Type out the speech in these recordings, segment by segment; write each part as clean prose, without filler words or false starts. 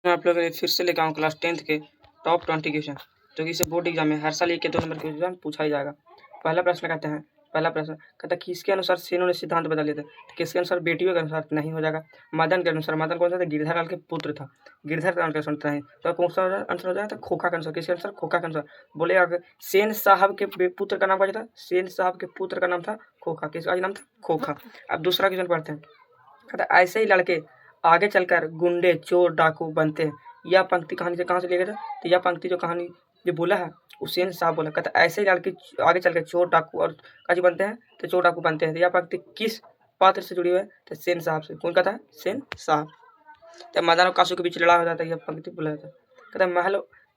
मैं आप लोगों के लिए फिर से लेकर आऊँ क्लास 10th के टॉप 20 क्वेश्चन, जो कि इसे बोर्ड एग्जाम में हर साल 1 के 2 नंबर के एग्जाम पूछा ही जाएगा। पहला प्रश्न कहते हैं, पहला प्रश्न कहता है किसके अनुसार सेनों ने सिद्धांत बदल दिए थे? तो किसके अनुसार? बेटियों के अनुसार नहीं हो जाएगा। मदन के अनुसार, मदन कौन सा था? गिरधर लाल के पुत्र था, गिरधर लाल का अनुसार नहीं। तो कौन सा आंसर हो जाएगा? खोखा के अनुसार। किसके अनुसार? खोखा के अनुसार। बोलेगा सेन साहब के पुत्र का नाम क्या था? सेन साहब के पुत्र का नाम था खोखा। किसका नाम था? खोखा। अब दूसरा क्वेश्चन पढ़ते हैं। कहता ऐसे ही लड़के आगे चलकर गुंडे, चोर, डाकू बनते हैं। यह पंक्ति कहानी से कहाँ से लिया गया था? तो यह पंक्ति जो कहानी जो बोला है हुसैन साहब बोला। कहता ऐसे ही लड़के आगे चलकर चोर, डाकू और काजी बनते हैं, तो चोर डाकू बनते हैं। तो यह पंक्ति किस पात्र से जुड़ी हुई है? तो सेन साहब से। कौन कहता है? सेन साहब। तो मदन और कासू के बीच लड़ाई हो जाता है, यह पंक्ति बोला जाता है। कहता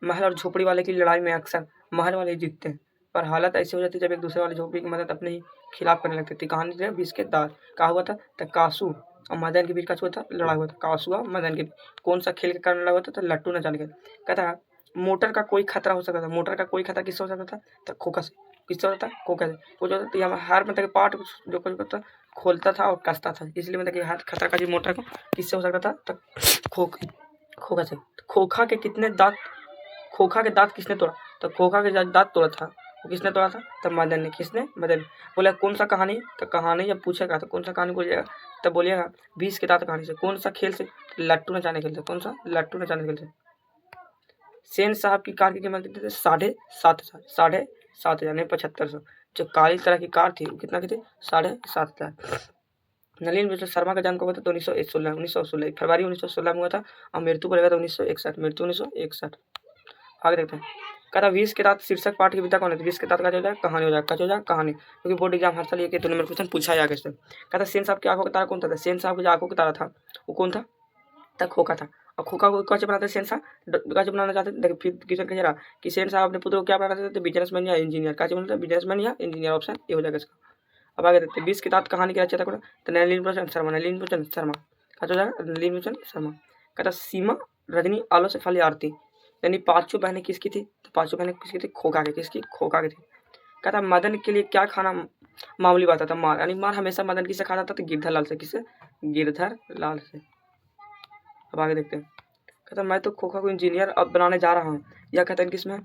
महल और झोपड़ी वाले की लड़ाई में अक्सर महल वाले जीतते हैं, पर हालत ऐसी हो जाती है जब एक दूसरे वाले झोपड़ी की मदद अपने ही खिलाफ करने लगती थी। कहानी जो है 20 के दांत कहा हुआ था। तो कासू और मदन के बीच का था लड़ाई हुआ था, कासू और मदन के बीच। कौन सा खेल के कारण लड़ा हुआ था? तो लट्टू न जाने के। कहता है मोटर का कोई खतरा हो सकता था। मोटर का कोई खतरा किससे हो सकता था? तो खोखा से। किससे होता था? खोखा से। कुछ होता था हर मतलब के पार्ट जो कुछ होता खोलता था और कसता था, इसलिए मतलब कि हर खतरा का जी मोटर को किससे हो सकता था? तो खोखा से। खोखा के कितने दांत? खोखा के दांत किसने तोड़ा? तो खोखा के दांत तोड़ा था, वो किसने तोड़ा था? तो मदन ने। किसने? मदन ने। बोला कौन सा कहानी? तो कहानी जब पूछेगा तो कौन सा कहानी बोलिएगा? तब बोलिएगा 20 के दांत कहानी से। कौन सा खेल से? लट्टू नचाने खेल से। कौन सा? लट्टू नचाने खेल से। सेन साहब की कार की कीमत कितनी थी? 7,500। 7,500 यानी 7500। जो काली तरह की कार थी वो कितना की थी? 7,500। नलिन मिश्र शर्मा का जन्म कब हुआ था? तो 1916 फरवरी 1916 में हुआ था, और मृत्यु को लगा था 1961। मृत्यु 1961। आगे देखते हैं। कहता 20 के दांत शीर्षक पाठ की विधा कौन है? 20 के दांत का हो जाएगा कहानी हो जाएगा। हो जाएगा कहानी, क्योंकि बोर्ड एग्जाम हर साल ये 2 नंबर क्वेश्चन पूछा जाएगा इससे। कहता सेन साहब की आंखों का तारा कौन था? सेन साहब की जो आंखों का तारा था वो कौन था? तक खोखा था। और खोखा को कैसे बनाते सेन साहब? कैसे बनाना चाहते थे? देखिए फिर क्वेश्चन कह रहा कि सेन साहब अपने पुत्र को क्या बनाना चाहते थे? बिजनेसमैन या इंजीनियर। कैसे बनाते? बिजनेसमैन या इंजीनियर। ऑप्शन ए हो जाएगा इसका। अब आगे देखते हैं 20 के दांत कहानी के रचयिता कौन? तो नलिनीलोचन शर्मा। नलिनीलोचन शर्मा का हो जाएगा नलिनीलोचन शर्मा। कहता सीमा, रजनी, आलो से फली आरती यानी पांचों बहनें किसकी थी? तो पांचों बहनें किसकी थी? खोखा की। किसकी? खोखा की थी। कहता मदन के लिए क्या खाना मामूली बात था? मार। यानी मार हमेशा मदन किससे खाता था? तो गिरधर लाल से। किससे? गिरधर लाल से। अब आगे देखते हैं। कहता मैं तो खोखा को इंजीनियर अब बनाने जा रहा हूँ। यह कहता है किसमें?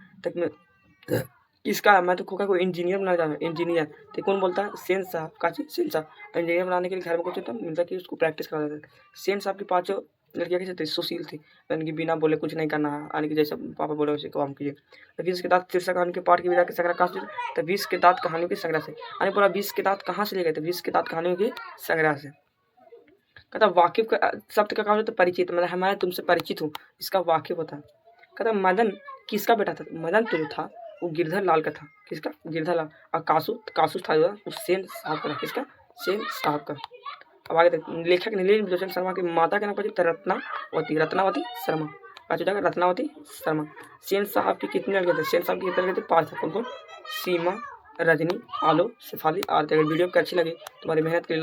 किसका है? मैं तो खोखा को इंजीनियर बनाने जा रहा हूँ। इंजीनियर तो कौन बोलता है? सेन साहब। काची? सेन साहब। इंजीनियर बनाने के लिए घर में कुछ मिलता कि उसको प्रैक्टिस करा देते। सेन साहब की पांचों लड़कियां कैसे थी? सुशील थी, यानी कि बिना बोले कुछ नहीं करना है, यानी कि जैसे पापा बोले वैसे काम कीजिए। तो 20 के दांत शीर्षक कहानी के पाठ की विधा के संग्रह कहाँ से? तो 20 के दांत कहानियों के संग्रह से। यानी पूरा 20 के दांत कहाँ से लिए गए थे? 20 के दांत कहानियों के संग्रह से। कहता वाकिफ का शब्द का काम होता है परिचित, मतलब मैं तुमसे परिचित हूँ, इसका वाकिफ होता है। कहता मदन किसका बेटा था? मदन तो जो था वो गिरधर लाल का था। किसका? गिरधर लाल। और कासू था जो वो सेन साहब का था। किसका? सेन साहब का। अब आगे लेखक नीललोचन शर्मा की माता का नाम क्या? रत्नावती। रत्नावती शर्मा का जाएगा रत्नावती शर्मा। सेन साहब की कितनी लड़कियां थे? सेन साहब की कितनी लड़कियां थे? 5 थे। कौन कौन? सीमा, रजनी, आलो, शेफाली, आरती। अगर वीडियो अच्छी लगी तुम्हारी मेहनत के लिए